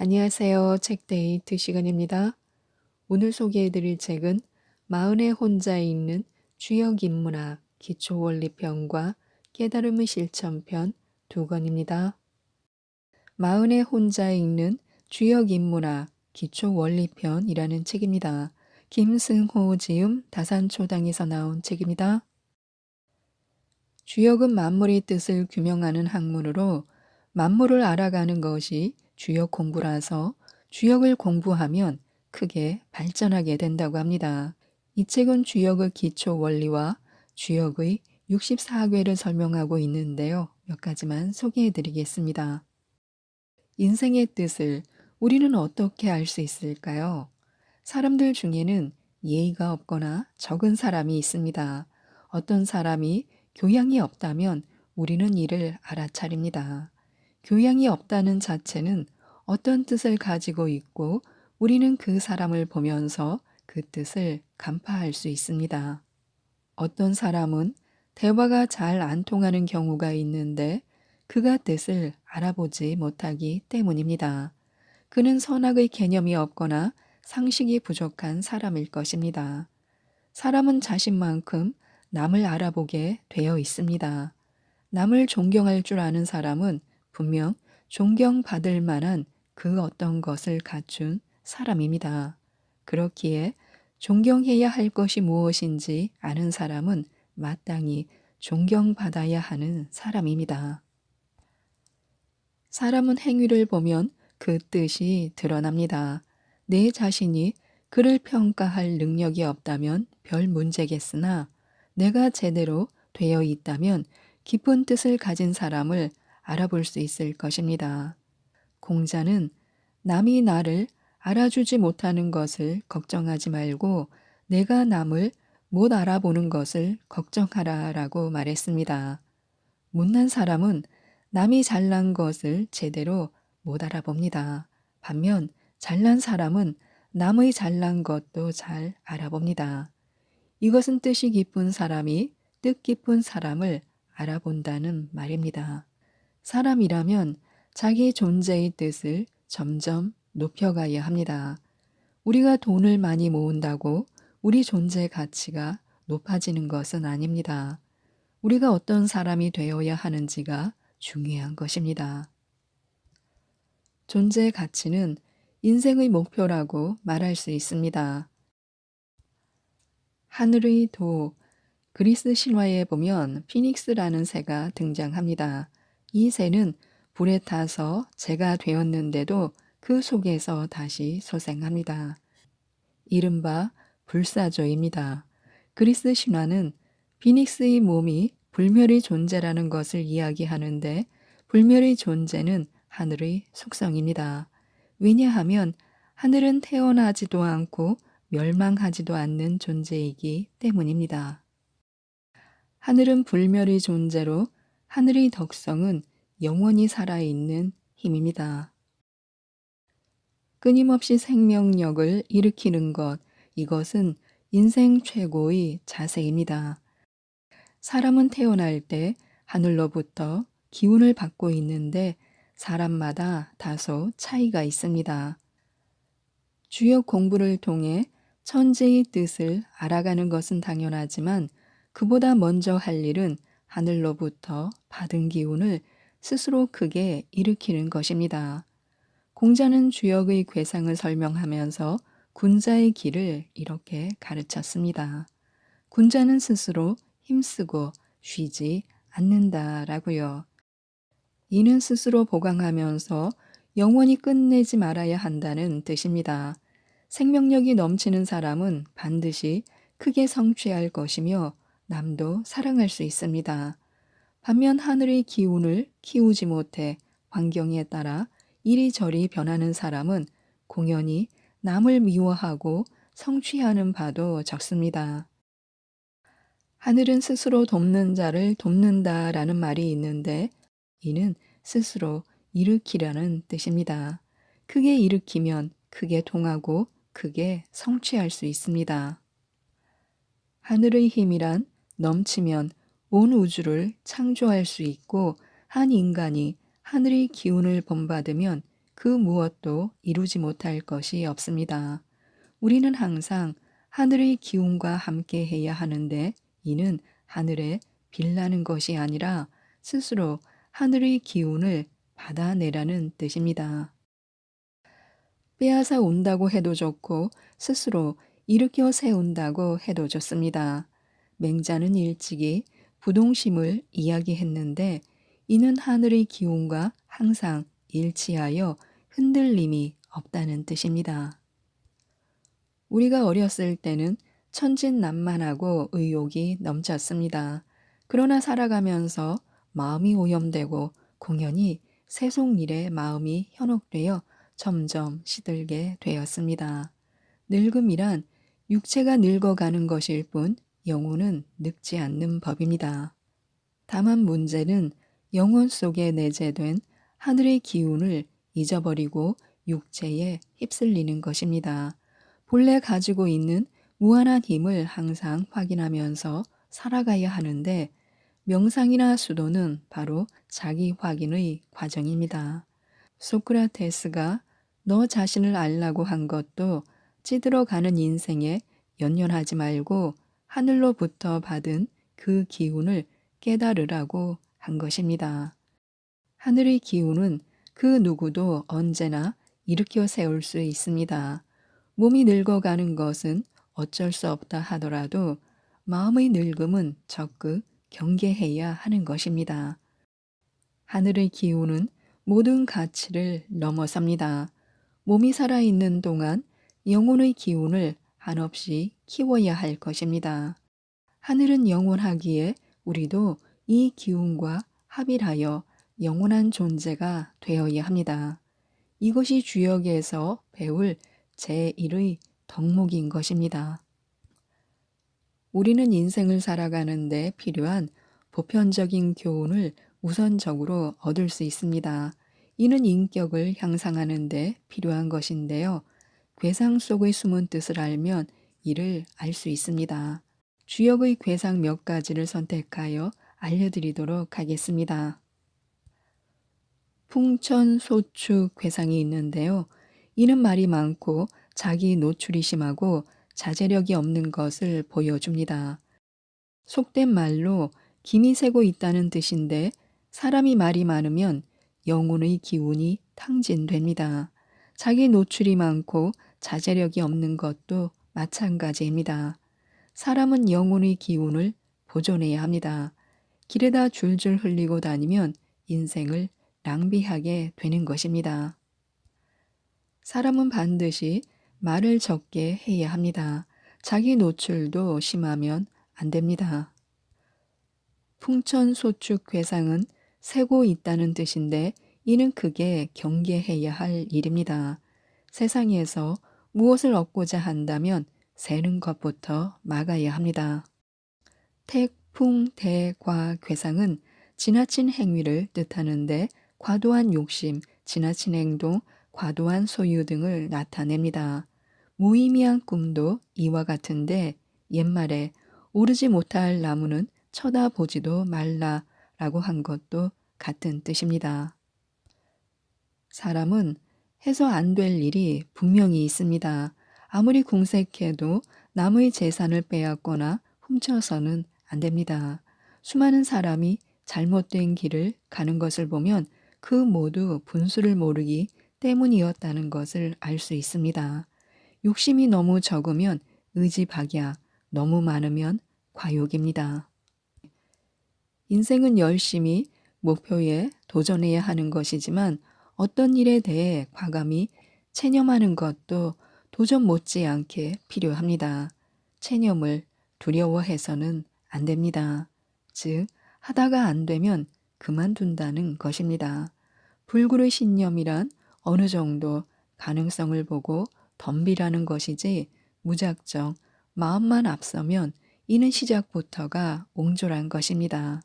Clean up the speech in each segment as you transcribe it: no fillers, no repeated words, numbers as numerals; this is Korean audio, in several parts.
안녕하세요. 책데이트 시간입니다. 오늘 소개해드릴 책은 마흔의 혼자 읽는 주역인문학 기초원리편과 깨달음의 실천편 두 권입니다. 마흔의 혼자 읽는 주역인문학 기초원리편이라는 책입니다. 김승호 지음 다산초당에서 나온 책입니다. 주역은 만물의 뜻을 규명하는 학문으로 만물을 알아가는 것이 주역 공부라서 주역을 공부하면 크게 발전하게 된다고 합니다. 이 책은 주역의 기초 원리와 주역의 64괴를 설명하고 있는데요. 몇 가지만 소개해 드리겠습니다. 인생의 뜻을 우리는 어떻게 알 수 있을까요? 사람들 중에는 예의가 없거나 적은 사람이 있습니다. 어떤 사람이 교양이 없다면 우리는 이를 알아차립니다. 교양이 없다는 자체는 어떤 뜻을 가지고 있고 우리는 그 사람을 보면서 그 뜻을 간파할 수 있습니다. 어떤 사람은 대화가 잘 안 통하는 경우가 있는데 그가 뜻을 알아보지 못하기 때문입니다. 그는 선악의 개념이 없거나 상식이 부족한 사람일 것입니다. 사람은 자신만큼 남을 알아보게 되어 있습니다. 남을 존경할 줄 아는 사람은 분명 존경받을 만한 그 어떤 것을 갖춘 사람입니다. 그렇기에 존경해야 할 것이 무엇인지 아는 사람은 마땅히 존경받아야 하는 사람입니다. 사람은 행위를 보면 그 뜻이 드러납니다. 내 자신이 그를 평가할 능력이 없다면 별 문제겠으나 내가 제대로 되어 있다면 깊은 뜻을 가진 사람을 알아볼 수 있을 것입니다. 공자는 남이 나를 알아주지 못하는 것을 걱정하지 말고 내가 남을 못 알아보는 것을 걱정하라 라고 말했습니다. 못난 사람은 남이 잘난 것을 제대로 못 알아봅니다. 반면 잘난 사람은 남의 잘난 것도 잘 알아봅니다. 이것은 뜻이 깊은 사람이 뜻깊은 사람을 알아본다는 말입니다. 사람이라면 자기 존재의 뜻을 점점 높여가야 합니다. 우리가 돈을 많이 모은다고 우리 존재 가치가 높아지는 것은 아닙니다. 우리가 어떤 사람이 되어야 하는지가 중요한 것입니다. 존재의 가치는 인생의 목표라고 말할 수 있습니다. 하늘의 도, 그리스 신화에 보면 피닉스라는 새가 등장합니다. 이 새는 불에 타서 재가 되었는데도 그 속에서 다시 소생합니다. 이른바 불사조입니다. 그리스 신화는 피닉스의 몸이 불멸의 존재라는 것을 이야기하는데 불멸의 존재는 하늘의 속성입니다. 왜냐하면 하늘은 태어나지도 않고 멸망하지도 않는 존재이기 때문입니다. 하늘은 불멸의 존재로 하늘의 덕성은 영원히 살아있는 힘입니다. 끊임없이 생명력을 일으키는 것, 이것은 인생 최고의 자세입니다. 사람은 태어날 때 하늘로부터 기운을 받고 있는데 사람마다 다소 차이가 있습니다. 주역 공부를 통해 천재의 뜻을 알아가는 것은 당연하지만 그보다 먼저 할 일은 하늘로부터 받은 기운을 스스로 크게 일으키는 것입니다. 공자는 주역의 궤상을 설명하면서 군자의 길을 이렇게 가르쳤습니다. 군자는 스스로 힘쓰고 쉬지 않는다라고요. 이는 스스로 보강하면서 영원히 끝내지 말아야 한다는 뜻입니다. 생명력이 넘치는 사람은 반드시 크게 성취할 것이며 남도 사랑할 수 있습니다. 반면 하늘의 기운을 키우지 못해 환경에 따라 이리저리 변하는 사람은 공연히 남을 미워하고 성취하는 바도 적습니다. 하늘은 스스로 돕는 자를 돕는다라는 말이 있는데 이는 스스로 일으키라는 뜻입니다. 크게 일으키면 크게 통하고 크게 성취할 수 있습니다. 하늘의 힘이란 넘치면 온 우주를 창조할 수 있고 한 인간이 하늘의 기운을 본받으면 그 무엇도 이루지 못할 것이 없습니다. 우리는 항상 하늘의 기운과 함께 해야 하는데 이는 하늘에 빌라는 것이 아니라 스스로 하늘의 기운을 받아내라는 뜻입니다. 빼앗아 온다고 해도 좋고 스스로 일으켜 세운다고 해도 좋습니다. 맹자는 일찍이 부동심을 이야기했는데 이는 하늘의 기운과 항상 일치하여 흔들림이 없다는 뜻입니다. 우리가 어렸을 때는 천진난만하고 의욕이 넘쳤습니다. 그러나 살아가면서 마음이 오염되고 공연히 세속일에 마음이 현혹되어 점점 시들게 되었습니다. 늙음이란 육체가 늙어가는 것일 뿐 영혼은 늙지 않는 법입니다. 다만 문제는 영혼 속에 내재된 하늘의 기운을 잊어버리고 육체에 휩쓸리는 것입니다. 본래 가지고 있는 무한한 힘을 항상 확인하면서 살아가야 하는데 명상이나 수도는 바로 자기 확인의 과정입니다. 소크라테스가 너 자신을 알라고 한 것도 찌들어가는 인생에 연연하지 말고 하늘로부터 받은 그 기운을 깨달으라고 한 것입니다. 하늘의 기운은 그 누구도 언제나 일으켜 세울 수 있습니다. 몸이 늙어가는 것은 어쩔 수 없다 하더라도 마음의 늙음은 적극 경계해야 하는 것입니다. 하늘의 기운은 모든 가치를 넘어섭니다. 몸이 살아있는 동안 영혼의 기운을 한없이 키워야 할 것입니다. 하늘은 영원하기에 우리도 이 기운과 합일하여 영원한 존재가 되어야 합니다. 이것이 주역에서 배울 제1의 덕목인 것입니다. 우리는 인생을 살아가는데 필요한 보편적인 교훈을 우선적으로 얻을 수 있습니다. 이는 인격을 향상하는 데 필요한 것인데요. 괴상 속의 숨은 뜻을 알면 이를 알 수 있습니다. 주역의 괴상 몇 가지를 선택하여 알려드리도록 하겠습니다. 풍천소축 괴상이 있는데요. 이는 말이 많고 자기 노출이 심하고 자제력이 없는 것을 보여줍니다. 속된 말로 김이 새고 있다는 뜻인데 사람이 말이 많으면 영혼의 기운이 탕진됩니다. 자기 노출이 많고 자제력이 없는 것도 마찬가지입니다. 사람은 영혼의 기운을 보존해야 합니다. 길에다 줄줄 흘리고 다니면 인생을 낭비하게 되는 것입니다. 사람은 반드시 말을 적게 해야 합니다. 자기 노출도 심하면 안 됩니다. 풍천소축 괴상은 세고 있다는 뜻인데 이는 크게 경계해야 할 일입니다. 세상에서 무엇을 얻고자 한다면 세는 것부터 막아야 합니다. 택풍대과 괴상은 지나친 행위를 뜻하는데 과도한 욕심, 지나친 행동, 과도한 소유 등을 나타냅니다. 무의미한 꿈도 이와 같은데 옛말에 오르지 못할 나무는 쳐다보지도 말라라고 한 것도 같은 뜻입니다. 사람은 해서 안 될 일이 분명히 있습니다. 아무리 궁색해도 남의 재산을 빼앗거나 훔쳐서는 안 됩니다. 수많은 사람이 잘못된 길을 가는 것을 보면 그 모두 분수를 모르기 때문이었다는 것을 알 수 있습니다. 욕심이 너무 적으면 의지박약, 너무 많으면 과욕입니다. 인생은 열심히 목표에 도전해야 하는 것이지만 어떤 일에 대해 과감히 체념하는 것도 도전 못지않게 필요합니다. 체념을 두려워해서는 안 됩니다. 즉, 하다가 안 되면 그만둔다는 것입니다. 불굴의 신념이란 어느 정도 가능성을 보고 덤비라는 것이지 무작정 마음만 앞서면 이는 시작부터가 옹졸한 것입니다.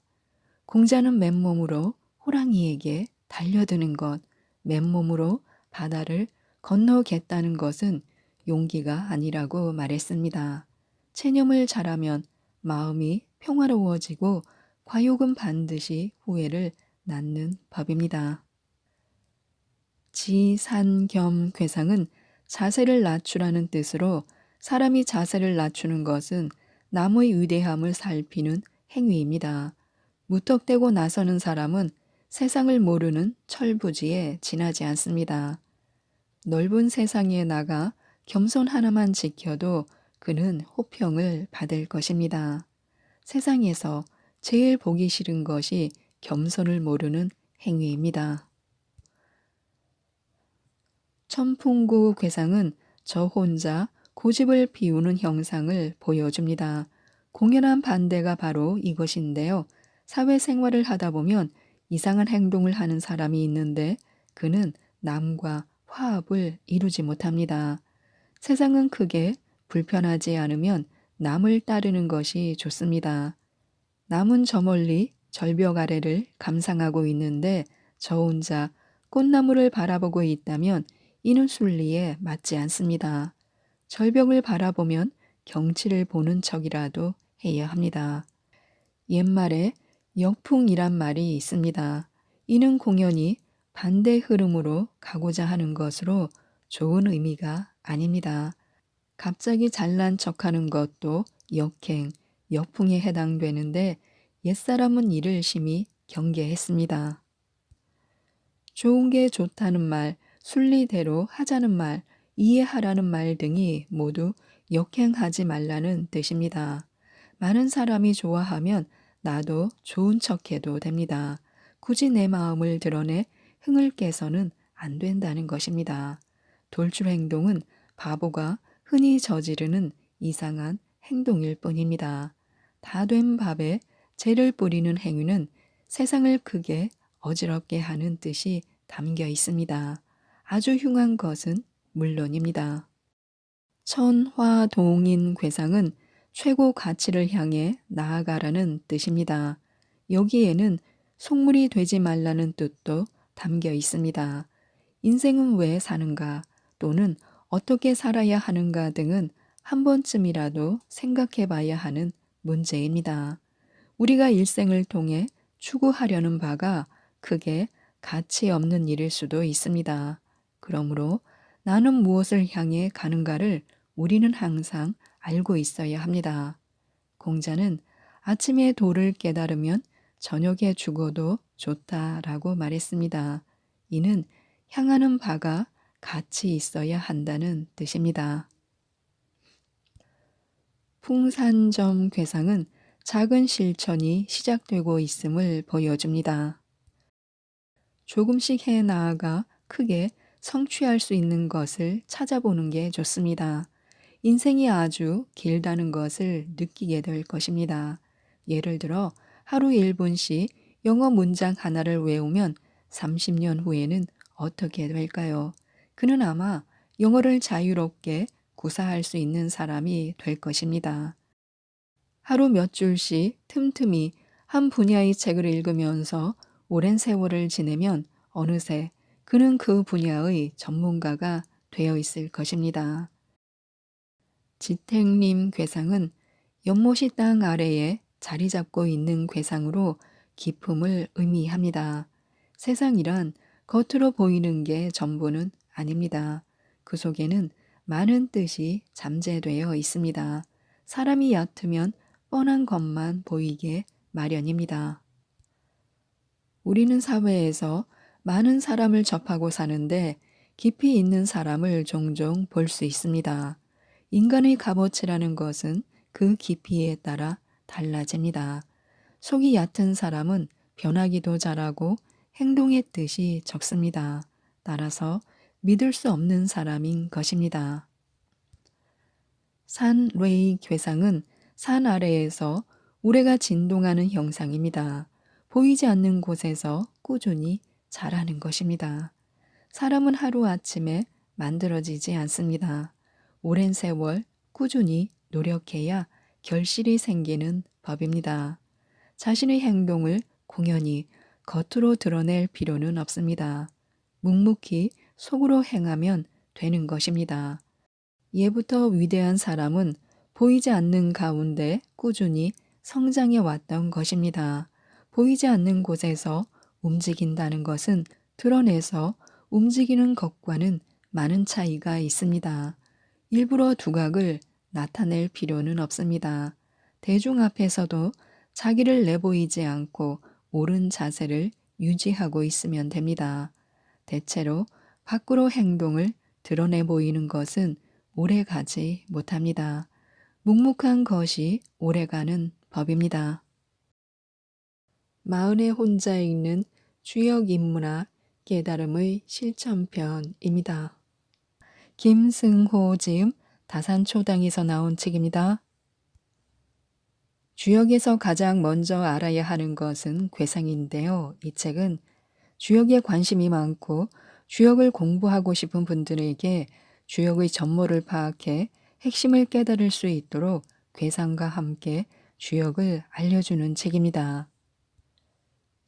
공자는 맨몸으로 호랑이에게 달려드는 것, 맨몸으로 바다를 건너겠다는 것은 용기가 아니라고 말했습니다. 체념을 잘하면 마음이 평화로워지고 과욕은 반드시 후회를 낳는 법입니다. 지산겸괴상은 자세를 낮추라는 뜻으로 사람이 자세를 낮추는 것은 남의 위대함을 살피는 행위입니다. 무턱대고 나서는 사람은 세상을 모르는 철부지에 지나지 않습니다. 넓은 세상에 나가 겸손 하나만 지켜도 그는 호평을 받을 것입니다. 세상에서 제일 보기 싫은 것이 겸손을 모르는 행위입니다. 천풍구 괴상은 저 혼자 고집을 피우는 형상을 보여줍니다. 공연한 반대가 바로 이것인데요. 사회생활을 하다 보면 이상한 행동을 하는 사람이 있는데 그는 남과 화합을 이루지 못합니다. 세상은 크게 불편하지 않으면 남을 따르는 것이 좋습니다. 남은 저 멀리 절벽 아래를 감상하고 있는데 저 혼자 꽃나무를 바라보고 있다면 이는 순리에 맞지 않습니다. 절벽을 바라보면 경치를 보는 척이라도 해야 합니다. 옛말에 역풍이란 말이 있습니다. 이는 공연히 반대 흐름으로 가고자 하는 것으로 좋은 의미가 아닙니다. 갑자기 잘난 척하는 것도 역행, 역풍에 해당되는데 옛사람은 이를 심히 경계했습니다. 좋은 게 좋다는 말, 순리대로 하자는 말, 이해하라는 말 등이 모두 역행하지 말라는 뜻입니다. 많은 사람이 좋아하면 나도 좋은 척해도 됩니다. 굳이 내 마음을 드러내 흥을 깨서는 안 된다는 것입니다. 돌출 행동은 바보가 흔히 저지르는 이상한 행동일 뿐입니다. 다 된 밥에 재를 뿌리는 행위는 세상을 크게 어지럽게 하는 뜻이 담겨 있습니다. 아주 흉한 것은 물론입니다. 천화동인 괴상은 최고 가치를 향해 나아가라는 뜻입니다. 여기에는 속물이 되지 말라는 뜻도 담겨 있습니다. 인생은 왜 사는가 또는 어떻게 살아야 하는가 등은 한 번쯤이라도 생각해 봐야 하는 문제입니다. 우리가 일생을 통해 추구하려는 바가 크게 가치 없는 일일 수도 있습니다. 그러므로 나는 무엇을 향해 가는가를 우리는 항상 알고 있어야 합니다. 공자는 아침에 도를 깨달으면 저녁에 죽어도 좋다라고 말했습니다. 이는 향하는 바가 가치 있어야 한다는 뜻입니다. 풍산점 괴상은 작은 실천이 시작되고 있음을 보여줍니다. 조금씩 해 나아가 크게 성취할 수 있는 것을 찾아보는 게 좋습니다. 인생이 아주 길다는 것을 느끼게 될 것입니다. 예를 들어 하루 1분씩 영어 문장 하나를 외우면 30년 후에는 어떻게 될까요? 그는 아마 영어를 자유롭게 구사할 수 있는 사람이 될 것입니다. 하루 몇 줄씩 틈틈이 한 분야의 책을 읽으면서 오랜 세월을 지내면 어느새 그는 그 분야의 전문가가 되어 있을 것입니다. 지택림 괴상은 연못이 땅 아래에 자리 잡고 있는 괴상으로 기품을 의미합니다. 세상이란 겉으로 보이는 게 전부는 아닙니다. 그 속에는 많은 뜻이 잠재되어 있습니다. 사람이 얕으면 뻔한 것만 보이게 마련입니다. 우리는 사회에서 많은 사람을 접하고 사는데 깊이 있는 사람을 종종 볼 수 있습니다. 인간의 값어치라는 것은 그 깊이에 따라 달라집니다. 속이 얕은 사람은 변하기도 잘하고 행동의 뜻이 적습니다. 따라서 믿을 수 없는 사람인 것입니다. 산뢰이 괴상은 산 아래에서 우레가 진동하는 형상입니다. 보이지 않는 곳에서 꾸준히 자라는 것입니다. 사람은 하루아침에 만들어지지 않습니다. 오랜 세월 꾸준히 노력해야 결실이 생기는 법입니다. 자신의 행동을 공연히 겉으로 드러낼 필요는 없습니다. 묵묵히 속으로 행하면 되는 것입니다. 예부터 위대한 사람은 보이지 않는 가운데 꾸준히 성장해 왔던 것입니다. 보이지 않는 곳에서 움직인다는 것은 드러내서 움직이는 것과는 많은 차이가 있습니다. 일부러 두각을 나타낼 필요는 없습니다. 대중 앞에서도 자기를 내보이지 않고 옳은 자세를 유지하고 있으면 됩니다. 대체로 밖으로 행동을 드러내 보이는 것은 오래 가지 못합니다. 묵묵한 것이 오래가는 법입니다. 마흔에 혼자 읽는 주역 인문학 깨달음의 실천편입니다. 김승호 지음 다산초당에서 나온 책입니다. 주역에서 가장 먼저 알아야 하는 것은 괴상인데요. 이 책은 주역에 관심이 많고 주역을 공부하고 싶은 분들에게 주역의 전모를 파악해 핵심을 깨달을 수 있도록 괴상과 함께 주역을 알려주는 책입니다.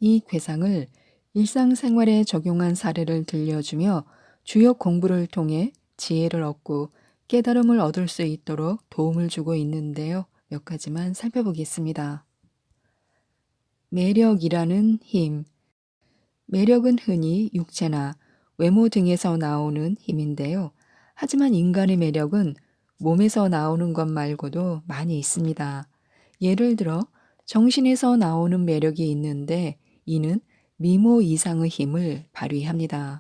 이 괴상을 일상생활에 적용한 사례를 들려주며 주역 공부를 통해 지혜를 얻고 깨달음을 얻을 수 있도록 도움을 주고 있는데요. 몇 가지만 살펴보겠습니다. 매력이라는 힘. 매력은 흔히 육체나 외모 등에서 나오는 힘인데요. 하지만 인간의 매력은 몸에서 나오는 것 말고도 많이 있습니다. 예를 들어 정신에서 나오는 매력이 있는데 이는 미모 이상의 힘을 발휘합니다.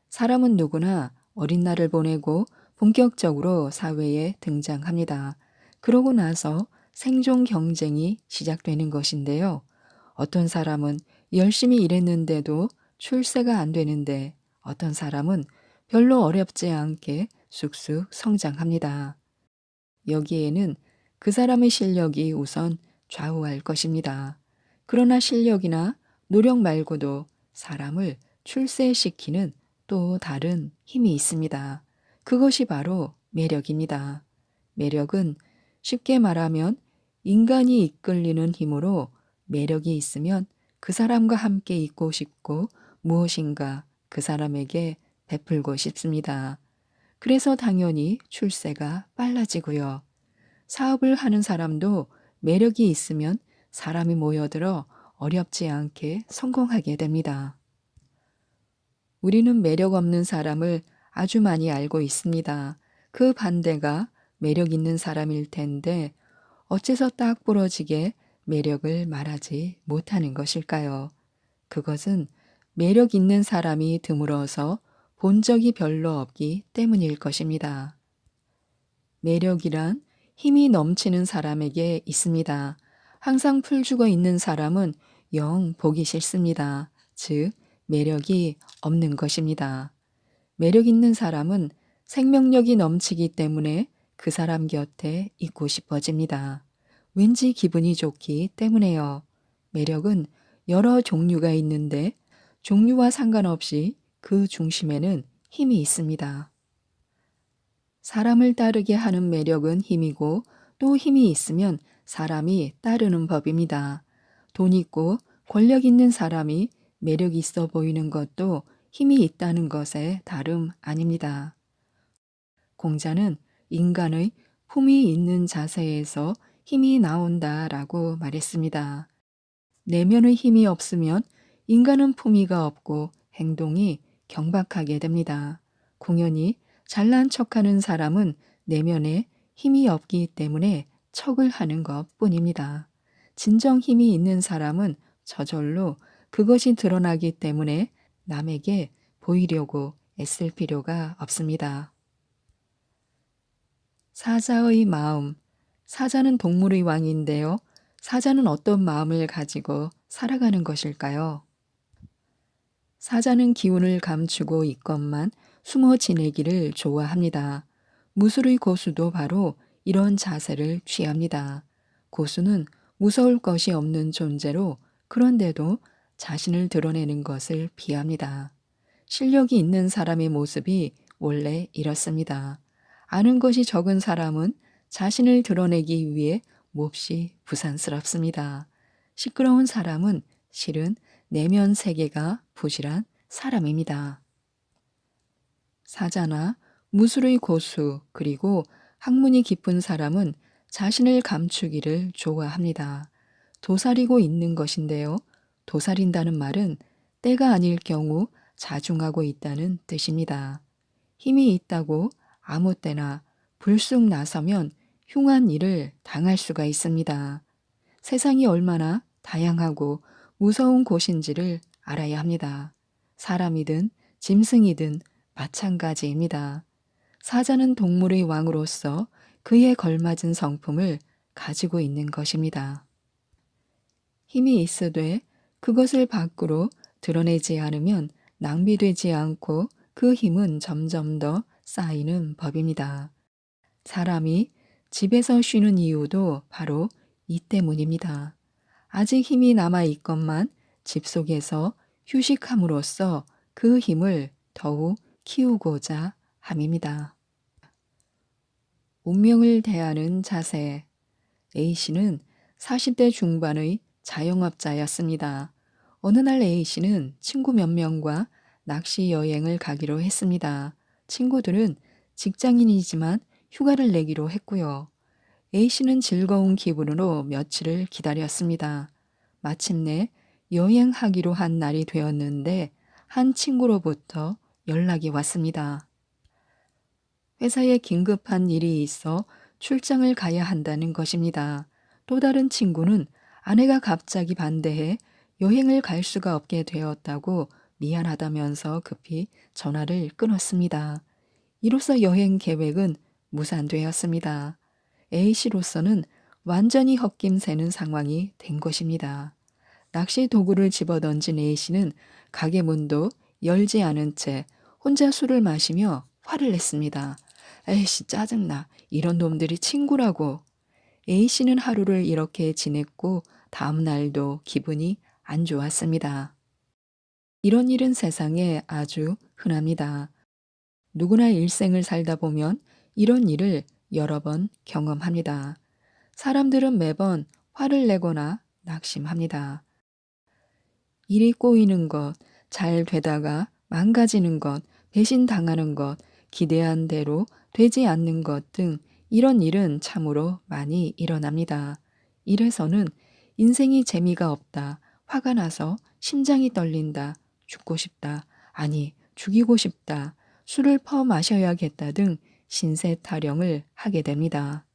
사람은 누구나 어린 날을 보내고 본격적으로 사회에 등장합니다. 그러고 나서 생존 경쟁이 시작되는 것인데요. 어떤 사람은 열심히 일했는데도 출세가 안 되는데 어떤 사람은 별로 어렵지 않게 쑥쑥 성장합니다. 여기에는 그 사람의 실력이 우선 좌우할 것입니다. 그러나 실력이나 노력 말고도 사람을 출세시키는 또 다른 힘이 있습니다. 그것이 바로 매력입니다. 매력은 쉽게 말하면 인간이 이끌리는 힘으로 매력이 있으면 그 사람과 함께 있고 싶고 무엇인가 그 사람에게 베풀고 싶습니다. 그래서 당연히 출세가 빨라지고요. 사업을 하는 사람도 매력이 있으면 사람이 모여들어 어렵지 않게 성공하게 됩니다. 우리는 매력 없는 사람을 아주 많이 알고 있습니다. 그 반대가 매력 있는 사람일 텐데 어째서 딱 부러지게 매력을 말하지 못하는 것일까요? 그것은 매력 있는 사람이 드물어서 본 적이 별로 없기 때문일 것입니다. 매력이란 힘이 넘치는 사람에게 있습니다. 항상 풀죽어 있는 사람은 영 보기 싫습니다. 즉, 매력이 없는 것입니다. 매력 있는 사람은 생명력이 넘치기 때문에 그 사람 곁에 있고 싶어집니다. 왠지 기분이 좋기 때문에요. 매력은 여러 종류가 있는데 종류와 상관없이 그 중심에는 힘이 있습니다. 사람을 따르게 하는 매력은 힘이고 또 힘이 있으면 사람이 따르는 법입니다. 돈 있고 권력 있는 사람이 매력 있어 보이는 것도 힘이 있다는 것에 다름 아닙니다. 공자는 인간의 품이 있는 자세에서 힘이 나온다라고 말했습니다. 내면의 힘이 없으면 인간은 품위가 없고 행동이 경박하게 됩니다. 공연히 잘난 척하는 사람은 내면에 힘이 없기 때문에 척을 하는 것 뿐입니다. 진정 힘이 있는 사람은 저절로 그것이 드러나기 때문에 남에게 보이려고 애쓸 필요가 없습니다. 사자의 마음. 사자는 동물의 왕인데요. 사자는 어떤 마음을 가지고 살아가는 것일까요? 사자는 기운을 감추고 있건만 숨어 지내기를 좋아합니다. 무술의 고수도 바로 이런 자세를 취합니다. 고수는 무서울 것이 없는 존재로 그런데도 자신을 드러내는 것을 피합니다. 실력이 있는 사람의 모습이 원래 이렇습니다. 아는 것이 적은 사람은 자신을 드러내기 위해 몹시 부산스럽습니다. 시끄러운 사람은 실은 내면 세계가 부실한 사람입니다. 사자나 무술의 고수 그리고 학문이 깊은 사람은 자신을 감추기를 좋아합니다. 도사리고 있는 것인데요. 도사린다는 말은 때가 아닐 경우 자중하고 있다는 뜻입니다. 힘이 있다고 아무 때나 불쑥 나서면 흉한 일을 당할 수가 있습니다. 세상이 얼마나 다양하고 무서운 곳인지를 알아야 합니다. 사람이든 짐승이든 마찬가지입니다. 사자는 동물의 왕으로서 그에 걸맞은 성품을 가지고 있는 것입니다. 힘이 있으되 그것을 밖으로 드러내지 않으면 낭비되지 않고 그 힘은 점점 더 쌓이는 법입니다. 사람이 집에서 쉬는 이유도 바로 이 때문입니다. 아직 힘이 남아 있건만 집 속에서 휴식함으로써 그 힘을 더욱 키우고자 함입니다. 운명을 대하는 자세. A씨는 40대 중반의 자영업자였습니다. 어느 날 A씨는 친구 몇 명과 낚시 여행을 가기로 했습니다. 친구들은 직장인이지만 휴가를 내기로 했고요. A씨는 즐거운 기분으로 며칠을 기다렸습니다. 마침내 여행하기로 한 날이 되었는데 한 친구로부터 연락이 왔습니다. 회사에 긴급한 일이 있어 출장을 가야 한다는 것입니다. 또 다른 친구는 아내가 갑자기 반대해 여행을 갈 수가 없게 되었다고 미안하다면서 급히 전화를 끊었습니다. 이로써 여행 계획은 무산되었습니다. A씨로서는 완전히 헛김새는 상황이 된 것입니다. 낚시 도구를 집어던진 A씨는 가게 문도 열지 않은 채 혼자 술을 마시며 화를 냈습니다. 에이씨 짜증나. 이런 놈들이 친구라고. A씨는 하루를 이렇게 지냈고 다음 날도 기분이 안 좋았습니다. 이런 일은 세상에 아주 흔합니다. 누구나 일생을 살다 보면 이런 일을 여러 번 경험합니다. 사람들은 매번 화를 내거나 낙심합니다. 일이 꼬이는 것, 잘 되다가 망가지는 것, 배신당하는 것, 기대한 대로 되지 않는 것 등 이런 일은 참으로 많이 일어납니다. 이래서는 인생이 재미가 없다, 화가 나서 심장이 떨린다, 죽고 싶다, 아니 죽이고 싶다, 술을 퍼 마셔야겠다 등 신세 타령을 하게 됩니다.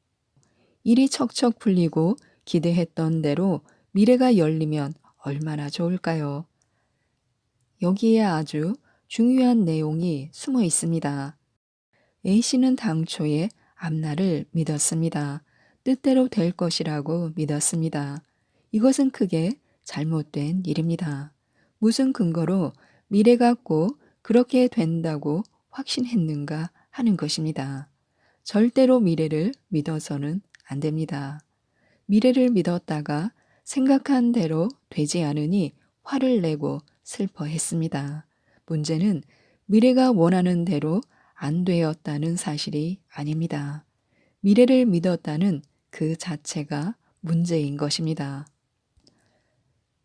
일이 척척 풀리고 기대했던 대로 미래가 열리면 얼마나 좋을까요? 여기에 아주 중요한 내용이 숨어 있습니다. A씨는 당초에 앞날을 믿었습니다. 뜻대로 될 것이라고 믿었습니다. 이것은 크게 잘못된 일입니다. 무슨 근거로 미래가 꼭 그렇게 된다고 확신했는가 하는 것입니다. 절대로 미래를 믿어서는 안 됩니다. 미래를 믿었다가 생각한 대로 되지 않으니 화를 내고 슬퍼했습니다. 문제는 미래가 원하는 대로 안 되었다는 사실이 아닙니다. 미래를 믿었다는 그 자체가 문제인 것입니다.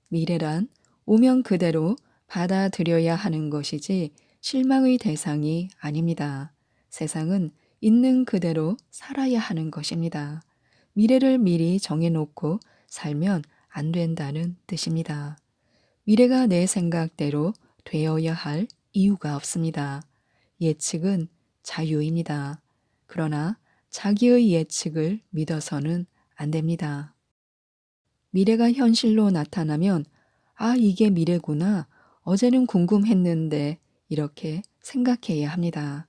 미래란 오면 그대로 받아들여야 하는 것이지 실망의 대상이 아닙니다. 세상은 있는 그대로 살아야 하는 것입니다. 미래를 미리 정해놓고 살면 안 된다는 뜻입니다. 미래가 내 생각대로 되어야 할 이유가 없습니다. 예측은 자유입니다. 그러나 자기의 예측을 믿어서는 안 됩니다. 미래가 현실로 나타나면 아, 이게 미래구나. 어제는 궁금했는데 이렇게 생각해야 합니다.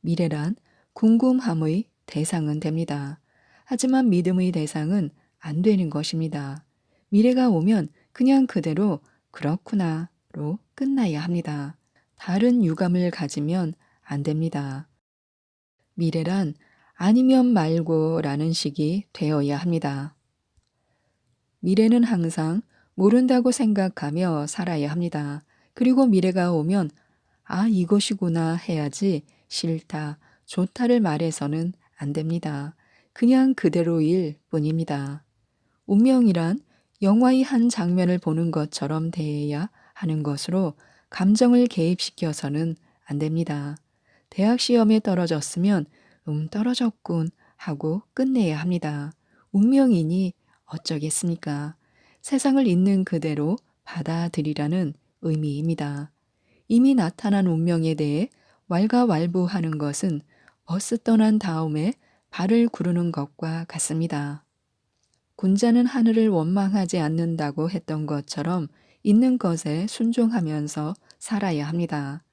미래란 궁금함의 대상은 됩니다. 하지만 믿음의 대상은 안 되는 것입니다. 미래가 오면 그냥 그대로 그렇구나로 끝나야 합니다. 다른 유감을 가지면 안 됩니다. 미래란 아니면 말고라는 식이 되어야 합니다. 미래는 항상 모른다고 생각하며 살아야 합니다. 그리고 미래가 오면 아, 이것이구나 해야지 싫다, 좋다를 말해서는 안 됩니다. 그냥 그대로일 뿐입니다. 운명이란 영화의 한 장면을 보는 것처럼 대해야 하는 것으로 감정을 개입시켜서는 안 됩니다. 대학 시험에 떨어졌으면 떨어졌군 하고 끝내야 합니다. 운명이니 어쩌겠습니까? 세상을 있는 그대로 받아들이라는 의미입니다. 이미 나타난 운명에 대해 왈가왈부하는 것은 버스 떠난 다음에 발을 구르는 것과 같습니다. 군자는 하늘을 원망하지 않는다고 했던 것처럼 있는 것에 순종하면서 살아야 합니다.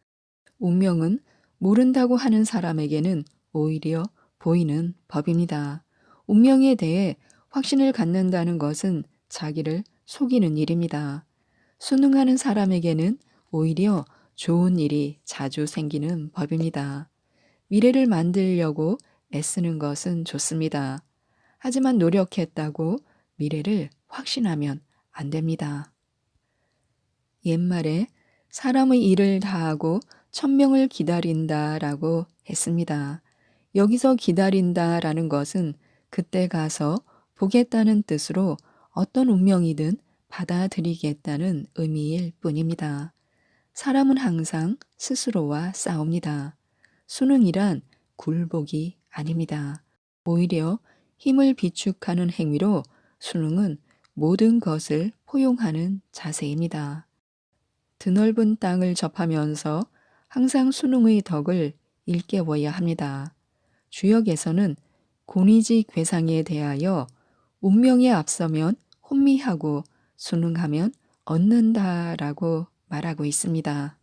운명은 모른다고 하는 사람에게는 오히려 보이는 법입니다. 운명에 대해 확신을 갖는다는 것은 자기를 속이는 일입니다. 순응하는 사람에게는 오히려 좋은 일이 자주 생기는 법입니다. 미래를 만들려고 애쓰는 것은 좋습니다. 하지만 노력했다고 미래를 확신하면 안 됩니다. 옛말에 사람의 일을 다하고 천명을 기다린다라고 했습니다. 여기서 기다린다라는 것은 그때 가서 보겠다는 뜻으로 어떤 운명이든 받아들이겠다는 의미일 뿐입니다. 사람은 항상 스스로와 싸웁니다. 수능이란 굴복이 아닙니다. 오히려 힘을 비축하는 행위로 수능은 모든 것을 포용하는 자세입니다. 드넓은 땅을 접하면서 항상 수능의 덕을 일깨워야 합니다. 주역에서는 고니지 괴상에 대하여 운명에 앞서면 혼미하고 순응하면 얻는다라고 말하고 있습니다.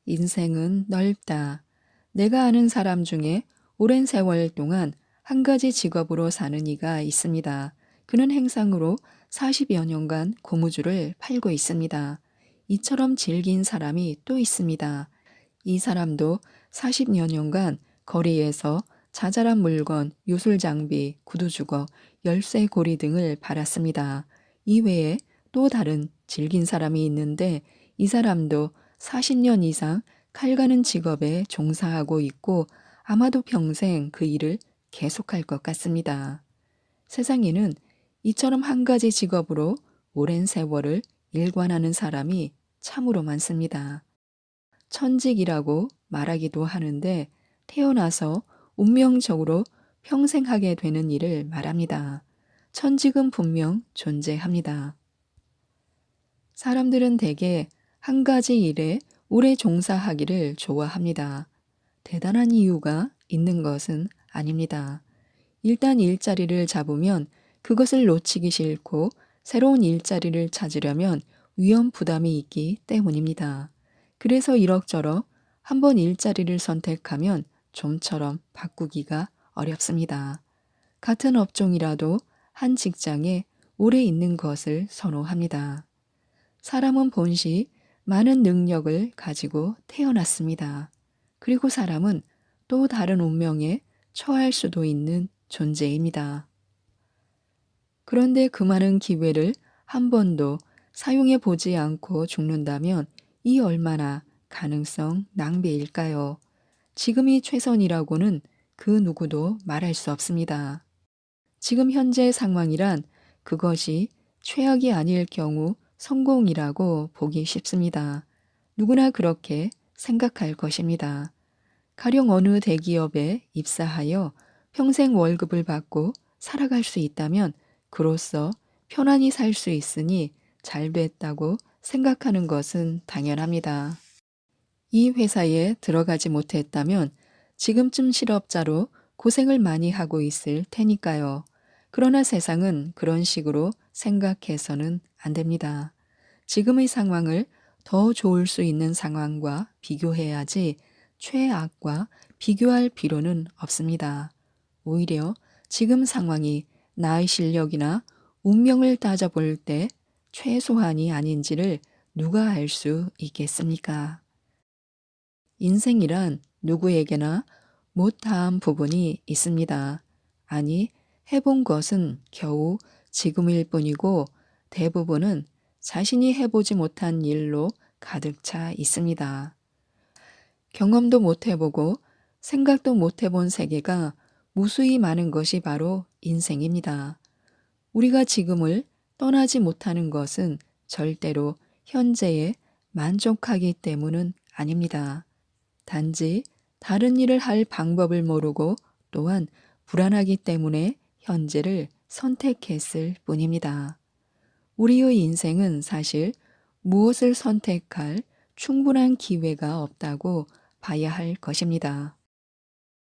인생은 넓다. 내가 아는 사람 중에 오랜 세월 동안 한 가지 직업으로 사는 이가 있습니다. 그는 행상으로 40여 년간 고무줄을 팔고 있습니다. 이처럼 질긴 사람이 또 있습니다. 이 사람도 40여 년간 거리에서 자잘한 물건, 요술장비, 구두주걱, 열쇠고리 등을 팔았습니다. 이외에 또 다른 질긴 사람이 있는데 이 사람도 40년 이상 칼 가는 직업에 종사하고 있고 아마도 평생 그 일을 계속할 것 같습니다. 세상에는 이처럼 한 가지 직업으로 오랜 세월을 일관하는 사람이 참으로 많습니다. 천직이라고 말하기도 하는데 태어나서 운명적으로 평생 하게 되는 일을 말합니다. 천직은 분명 존재합니다. 사람들은 대개 한 가지 일에 오래 종사하기를 좋아합니다. 대단한 이유가 있는 것은 아닙니다. 일단 일자리를 잡으면 그것을 놓치기 싫고 새로운 일자리를 찾으려면 위험 부담이 있기 때문입니다. 그래서 이럭저럭 한번 일자리를 선택하면 좀처럼 바꾸기가 어렵습니다. 같은 업종이라도 한 직장에 오래 있는 것을 선호합니다. 사람은 본시 많은 능력을 가지고 태어났습니다. 그리고 사람은 또 다른 운명에 처할 수도 있는 존재입니다. 그런데 그 많은 기회를 한 번도 사용해 보지 않고 죽는다면 이 얼마나 가능성 낭비일까요? 지금이 최선이라고는 그 누구도 말할 수 없습니다. 지금 현재 상황이란 그것이 최악이 아닐 경우 성공이라고 보기 쉽습니다. 누구나 그렇게 생각할 것입니다. 가령 어느 대기업에 입사하여 평생 월급을 받고 살아갈 수 있다면 그로써 편안히 살 수 있으니 잘 됐다고 생각하는 것은 당연합니다. 이 회사에 들어가지 못했다면 지금쯤 실업자로 고생을 많이 하고 있을 테니까요. 그러나 세상은 그런 식으로 생각해서는 안 됩니다. 지금의 상황을 더 좋을 수 있는 상황과 비교해야지 최악과 비교할 필요는 없습니다. 오히려 지금 상황이 나의 실력이나 운명을 따져볼 때 최소한이 아닌지를 누가 알 수 있겠습니까? 인생이란 누구에게나 못다한 부분이 있습니다. 아니, 해본 것은 겨우 지금일 뿐이고 대부분은 자신이 해보지 못한 일로 가득 차 있습니다. 경험도 못 해보고 생각도 못 해본 세계가 무수히 많은 것이 바로 인생입니다. 우리가 지금을 떠나지 못하는 것은 절대로 현재에 만족하기 때문은 아닙니다. 단지 다른 일을 할 방법을 모르고 또한 불안하기 때문에 현재를 선택했을 뿐입니다. 우리의 인생은 사실 무엇을 선택할 충분한 기회가 없다고 봐야 할 것입니다.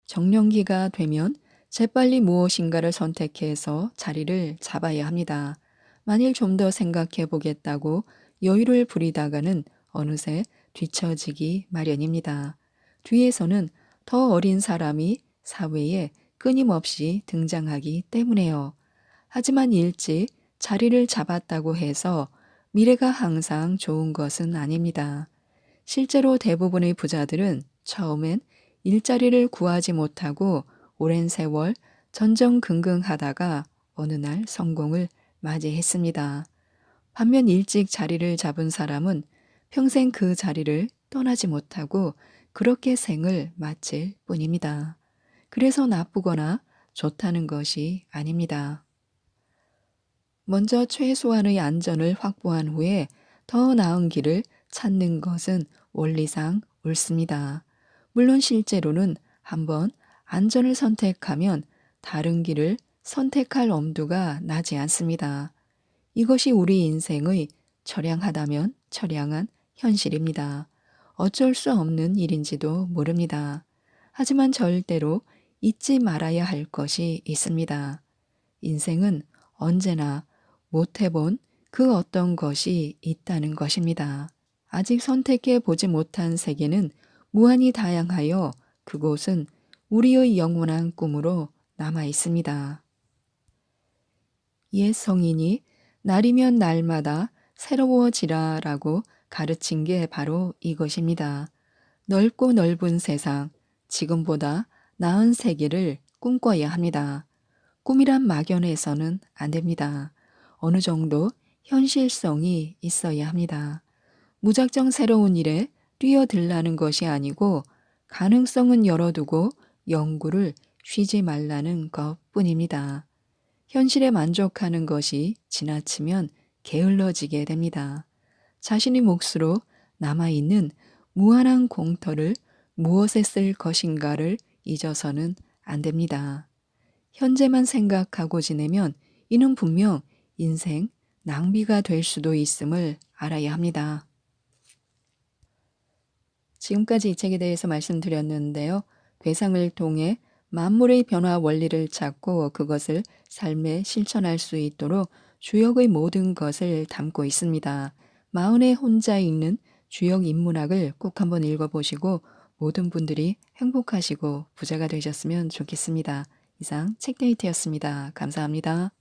정년기가 되면 재빨리 무엇인가를 선택해서 자리를 잡아야 합니다. 만일 좀 더 생각해 보겠다고 여유를 부리다가는 어느새 뒤처지기 마련입니다. 뒤에서는 더 어린 사람이 사회에 끊임없이 등장하기 때문에요. 하지만 일찍 자리를 잡았다고 해서 미래가 항상 좋은 것은 아닙니다. 실제로 대부분의 부자들은 처음엔 일자리를 구하지 못하고 오랜 세월 전전긍긍하다가 어느 날 성공을 맞이했습니다. 반면 일찍 자리를 잡은 사람은 평생 그 자리를 떠나지 못하고 그렇게 생을 마칠 뿐입니다. 그래서 나쁘거나 좋다는 것이 아닙니다. 먼저 최소한의 안전을 확보한 후에 더 나은 길을 찾는 것은 원리상 옳습니다. 물론 실제로는 한번 안전을 선택하면 다른 길을 선택할 엄두가 나지 않습니다. 이것이 우리 인생의 처량하다면 처량한 현실입니다. 어쩔 수 없는 일인지도 모릅니다. 하지만 절대로 잊지 말아야 할 것이 있습니다. 인생은 언제나 못 해본 그 어떤 것이 있다는 것입니다. 아직 선택해 보지 못한 세계는 무한히 다양하여 그곳은 우리의 영원한 꿈으로 남아 있습니다. 옛 성인이 날이면 날마다 새로워지라라고 가르친 게 바로 이것입니다. 넓고 넓은 세상, 지금보다 나은 세계를 꿈꿔야 합니다. 꿈이란 막연해서는 안 됩니다. 어느 정도 현실성이 있어야 합니다. 무작정 새로운 일에 뛰어들라는 것이 아니고 가능성은 열어두고 연구를 쉬지 말라는 것뿐입니다. 현실에 만족하는 것이 지나치면 게을러지게 됩니다. 자신의 몫으로 남아있는 무한한 공터를 무엇에 쓸 것인가를 잊어서는 안 됩니다. 현재만 생각하고 지내면 이는 분명 인생 낭비가 될 수도 있음을 알아야 합니다. 지금까지 이 책에 대해서 말씀드렸는데요. 괴상을 통해 만물의 변화 원리를 찾고 그것을 삶에 실천할 수 있도록 주역의 모든 것을 담고 있습니다. 마흔에 혼자 읽는 주역 인문학을 꼭 한번 읽어보시고 모든 분들이 행복하시고 부자가 되셨으면 좋겠습니다. 이상 책데이트였습니다. 감사합니다.